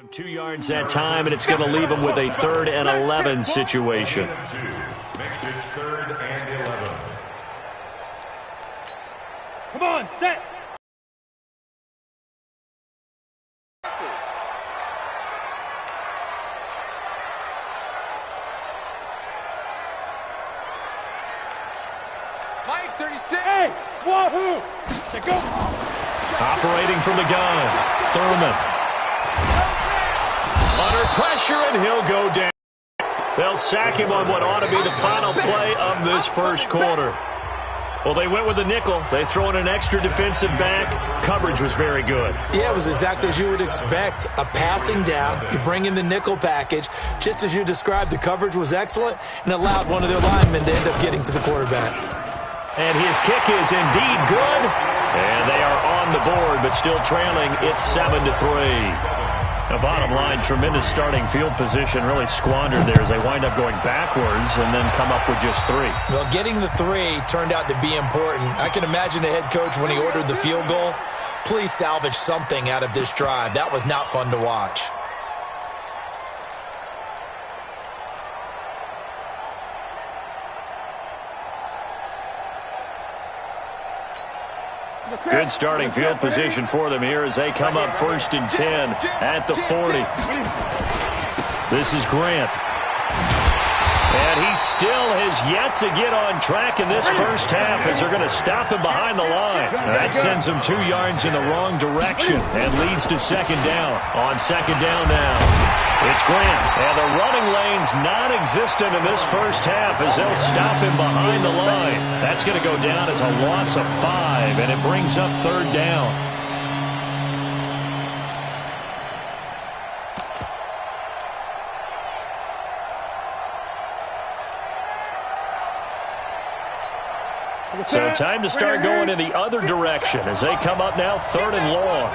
2 yards that time, and it's going to leave them with a 3rd and 11 situation. Makes it 3rd and 11. Come on, set. Mike, 36. Hey, wahoo! To go. Operating from the gun, Thurman. Under pressure, and he'll go down. They'll sack him on what ought to be the final play of this first quarter. Well, they went with a nickel. They throw in an extra defensive back. Coverage was very good. Yeah, it was exactly as you would expect. A passing down. You bring in the nickel package. Just as you described, the coverage was excellent and allowed one of their linemen to end up getting to the quarterback. And his kick is indeed good. And they are on the board, but still trailing. It's 7-3. Now, bottom line, tremendous starting field position, really squandered there as they wind up going backwards and then come up with just 3. Well, getting the 3 turned out to be important. I can imagine the head coach when he ordered the field goal. Please salvage something out of this drive. That was not fun to watch. Good starting field position for them here as they come up 1st and 10 at the 40. This is Grant. And he still has yet to get on track in this first half as they're going to stop him behind the line. That sends him 2 yards in the wrong direction and leads to 2nd down. On 2nd down now, it's Grant. And the running lane's non-existent in this first half as they'll stop him behind the line. That's going to go down as a loss of 5, and it brings up 3rd down. So time to start going in the other direction as they come up now 3rd and long.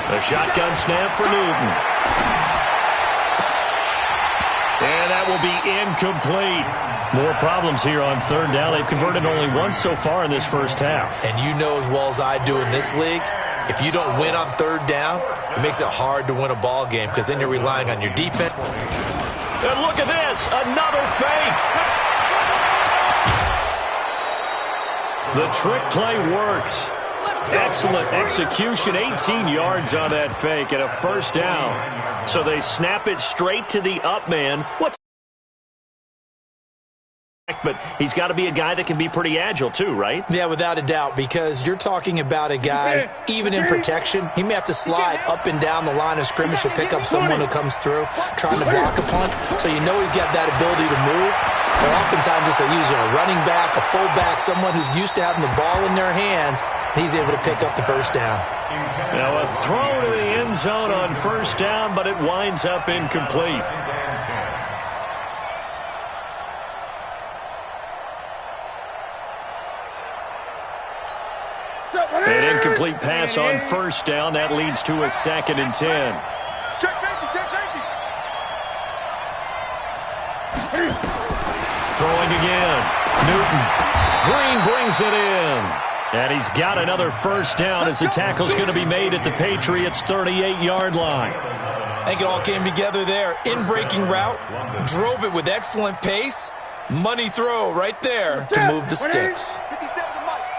A shotgun snap for Newton. And that will be incomplete. More problems here on 3rd down. They've converted only once so far in this first half. And you know as well as I do in this league, if you don't win on 3rd down, it makes it hard to win a ball game because then you're relying on your defense. And look at this, another fake. The trick play works. Excellent execution, 18 yards on that fake and a 1st down. So they snap it straight to the up man. But he's got to be a guy that can be pretty agile too, right? Yeah, without a doubt, because you're talking about a guy, even in protection, he may have to slide up and down the line of scrimmage to pick up someone who comes through trying to block a punt. So you know he's got that ability to move. But oftentimes it's usually a running back, a fullback, someone who's used to having the ball in their hands, and he's able to pick up the 1st down. Now a throw to the end zone on 1st down, but it winds up incomplete. An incomplete pass on 1st down. That leads to a 2nd and 10. Check safety, check safety. Throwing again. Newton. Green brings it in. And he's got another 1st down as the tackle's going to be made at the Patriots' 38-yard line. I think it all came together there. In-breaking route. Drove it with excellent pace. Money throw right there to move the sticks.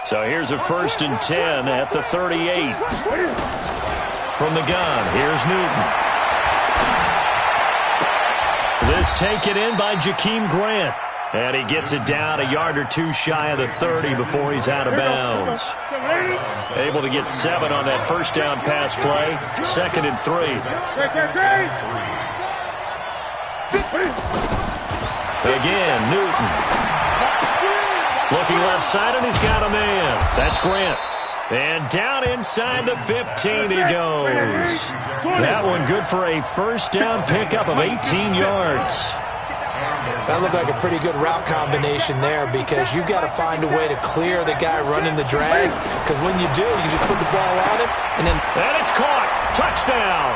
So here's a 1st and 10 at the 38. From the gun, here's Newton. This taken in by Jakeem Grant. And he gets it down a yard or 2 shy of the 30 before he's out of bounds. Able to get 7 on that 1st down pass play. 2nd and 3. Again, Newton. Looking left side, and he's got a man. That's Grant. And down inside the 15 he goes. That one good for a 1st down pickup of 18 yards. That looked like a pretty good route combination there because you've got to find a way to clear the guy running the drag, because when you do, you just put the ball on him, and it's caught. Touchdown.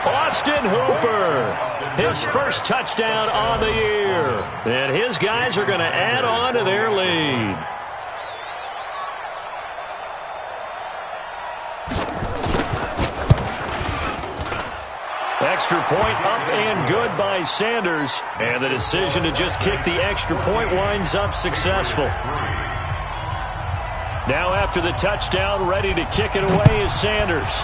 Austin Hooper. His first touchdown on the year. And his guys are going to add on to their lead. Extra point up and good by Sanders. And the decision to just kick the extra point winds up successful. Now after the touchdown, ready to kick it away is Sanders.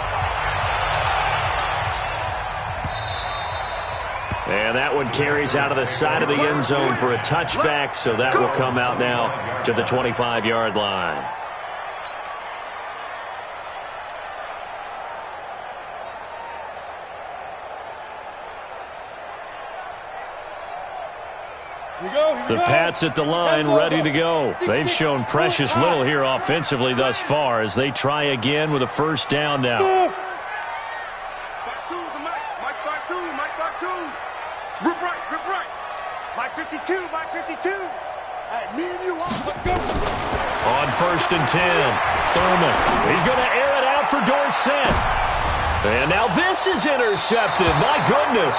And that one carries out of the side of the end zone for a touchback, so that will come out now to the 25-yard line. The Pats at the line, ready to go. They've shown precious little here offensively thus far as they try again with a first down now. Mike 52, Mike 52. Hey, me and you on. Let's go. On first and 10, Thurman. He's going to air it out for Dorsett. And now this is intercepted. My goodness.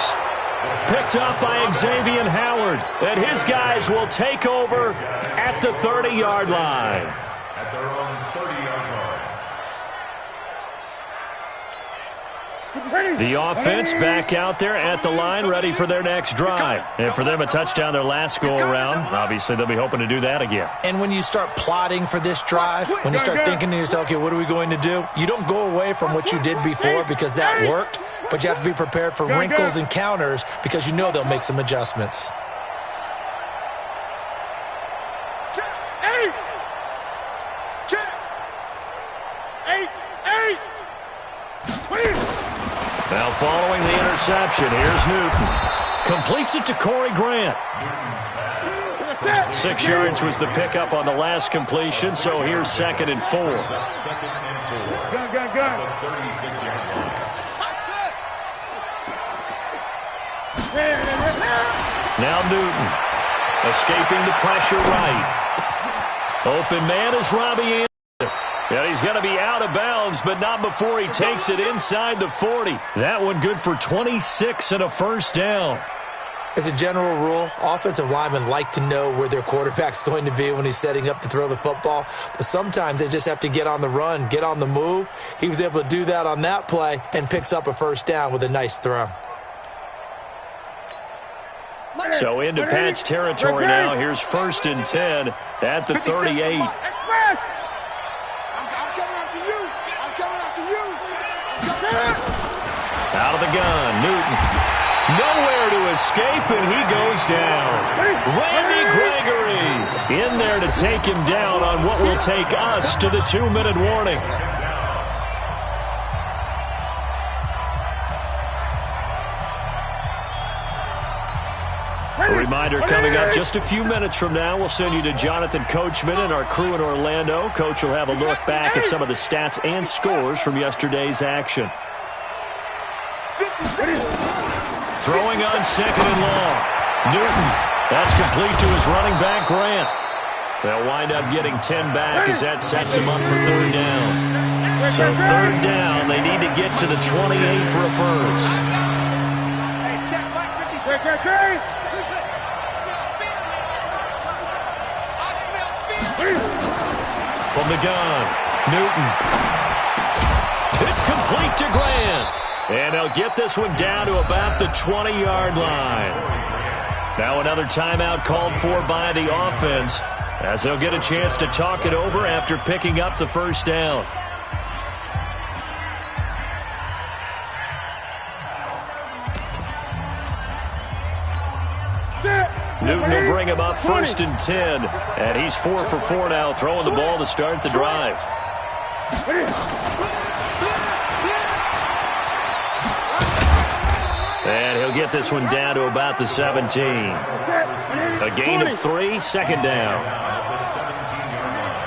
Picked up by Xavier Howard. And his guys will take over at the 30-yard line. At their own 30-yard line. The offense back out there at the line, ready for their next drive. And for them, a touchdown their last go-around. Obviously, they'll be hoping to do that again. And when you start plotting for this drive, when you start thinking to yourself, okay, what are we going to do? You don't go away from what you did before because that worked, but you have to be prepared for wrinkles and counters because you know they'll make some adjustments. Now following the interception, here's Newton. Completes it to Corey Grant. 6 yards was the pickup on the last completion, so here's 2nd and 4. Gun. Now Newton. Escaping the pressure right. Open man is Robbie Anderson. Yeah, he's going to be out of bounds, but not before he takes it inside the 40. That one good for 26 and a first down. As a general rule, offensive linemen like to know where their quarterback's going to be when he's setting up to throw the football. But sometimes they just have to get on the run, get on the move. He was able to do that on that play and picks up a first down with a nice throw. So into Pats territory now. Here's 1st and 10 at the 38. Out of the gun, Newton. Nowhere to escape, and he goes down. Randy Gregory in there to take him down on what will take us to the 2-minute warning. A reminder coming up just a few minutes from now. We'll send you to Jonathan Coachman and our crew in Orlando. Coach will have a look back at some of the stats and scores from yesterday's action. Throwing on 2nd and long. Newton. That's complete to his running back, Grant. They'll wind up getting 10 back as that sets him up for 3rd down. So 3rd down, they need to get to the 28 for a first. From the gun, Newton. It's complete to Grant. And they'll get this one down to about the 20-yard line. Now another timeout called for by the offense as they'll get a chance to talk it over after picking up the first down. Newton will bring him up 1st and 10. And he's 4 for 4 now, throwing the ball to start the drive. And he'll get this one down to about the 17. A gain of 3, 2nd down.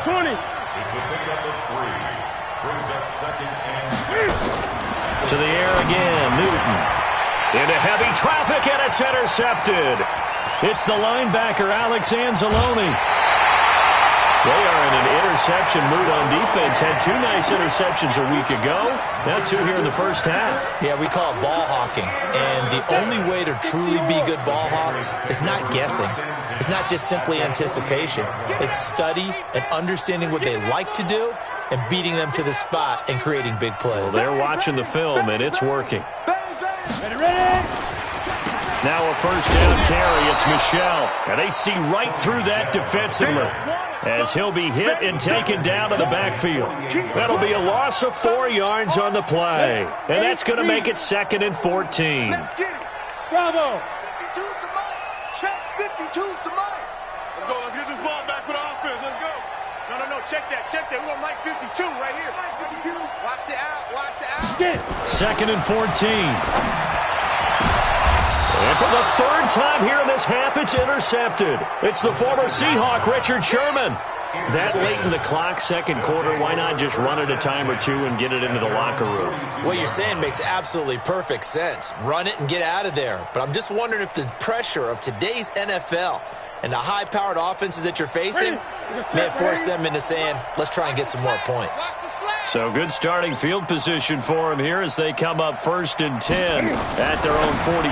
20. It's a pickup of 3. Brings up 2nd and 6. To the air again, Newton. Into heavy traffic, and it's intercepted. It's the linebacker, Alex Anzalone. They are in an interception mood on defense. Had 2 nice interceptions a week ago. Now 2 here in the first half. Yeah, we call it ball hawking. And the only way to truly be good ball hawks is not guessing. It's not just simply anticipation. It's study and understanding what they like to do and beating them to the spot and creating big plays. Well, they're watching the film, and it's working. Ready. Now a first down carry. It's Michel. And they see right through that defensively as he'll be hit and taken down to the backfield. That'll be a loss of 4 yards on the play. And that's going to make it 2nd and 14. Let's get it. Bravo. 52's the mic. Check 52's the mic. Let's go. Let's get this ball back for the offense. Let's go. No. Check that. We're going to Mike 52 right here. Mike 52. Watch the out. Watch the out. Get it. 2nd and 14. And for the 3rd time here in this half, it's intercepted. It's the former Seahawk, Richard Sherman. That late in the clock, 2nd quarter, why not just run it a time or 2 and get it into the locker room? What you're saying makes absolutely perfect sense. Run it and get out of there. But I'm just wondering if the pressure of today's NFL and the high-powered offenses that you're facing may force them into saying, let's try and get some more points. So good starting field position for them here as they come up 1st and 10 at their own 42.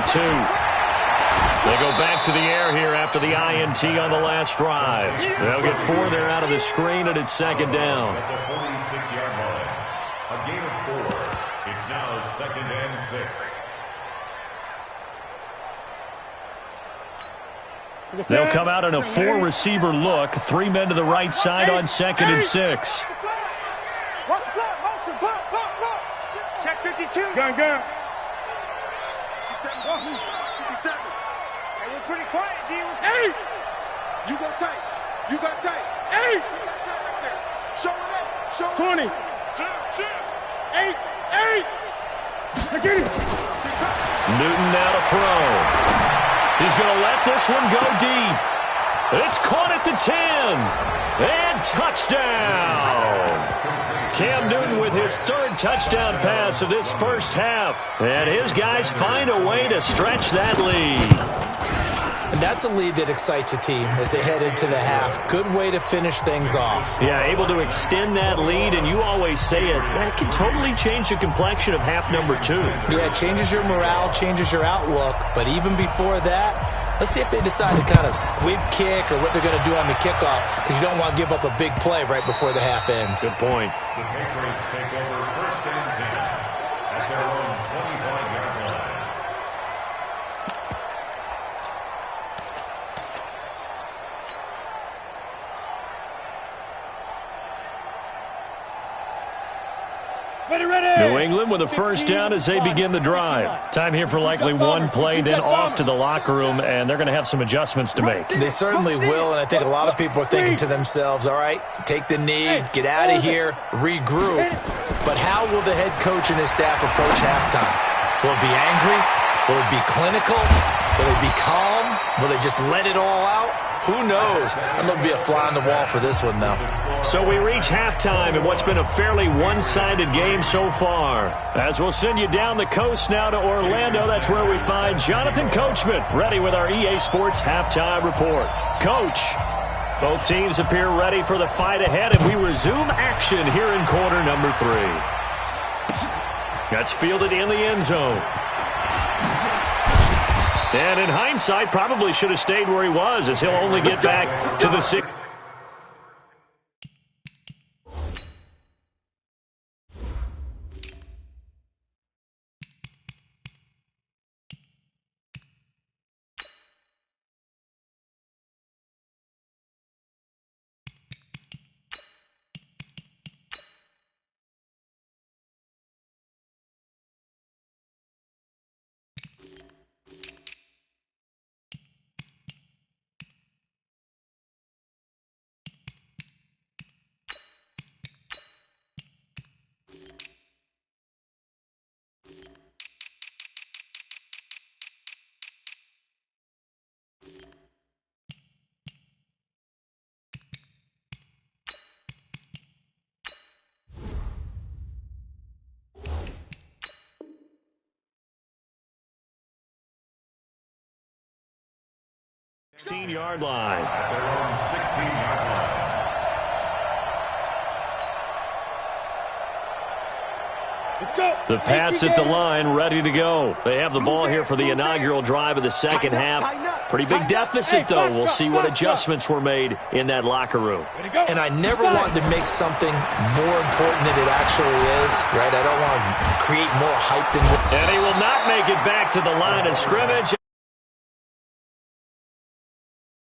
They go back to the air here after the INT on the last drive. They'll get 4 there out of the screen, and it's 2nd down. At the 46-yard line. A gain of 4. It's now 2nd and 6. They'll come out in a 4-receiver look. 3 men to the right side on 2nd and 6. Watch the block. Motion. Block. Check 52. Gun. 57. 57. Hey, we're pretty quiet, D. Hey! You go tight. Hey! You got tight right there. Show it up. Show it 20. up. Shift. 8. Let's get it. Newton now to throw. He's going to let this one go deep. It's caught at the 10. And touchdown. Cam Newton with his 3rd touchdown pass of this first half. And his guys find a way to stretch that lead. And that's a lead that excites a team as they head into the half. Good way to finish things off. Yeah, able to extend that lead, and you always say it, that can totally change the complexion of half number 2. Yeah, it changes your morale, changes your outlook. But even before that, let's see if they decide to kind of squib kick or what they're going to do on the kickoff, because you don't want to give up a big play right before the half ends. Good point. The Patriots take over 1st and 10 at their own 25-yard line. Ready. New England with a first down as they begin the drive. Time here for likely 1 play, then off to the locker room, and they're going to have some adjustments to make. They certainly will, and I think a lot of people are thinking to themselves, all right, take the knee, get out of here, regroup. But how will the head coach and his staff approach halftime? Will it be angry? Will it be clinical? Will it be calm? Will they just let it all out? Who knows? I'm going to be a fly on the wall for this one, though. So we reach halftime in what's been a fairly one-sided game so far. As we'll send you down the coast now to Orlando, that's where we find Jonathan Coachman, ready with our EA Sports Halftime Report. Coach, both teams appear ready for the fight ahead, and we resume action here in quarter number 3. That's fielded in the end zone. And in hindsight, probably should have stayed where he was, as he'll only get back to the 6. 16-yard line. At their own 16-yard line. Let's go. The Pats at the line, ready to go. They have the ball here for the inaugural drive of the second half. Pretty big deficit, though. We'll see what adjustments were made in that locker room. And I never want to make something more important than it actually is, right? I don't want to create more hype than... And he will not make it back to the line of scrimmage.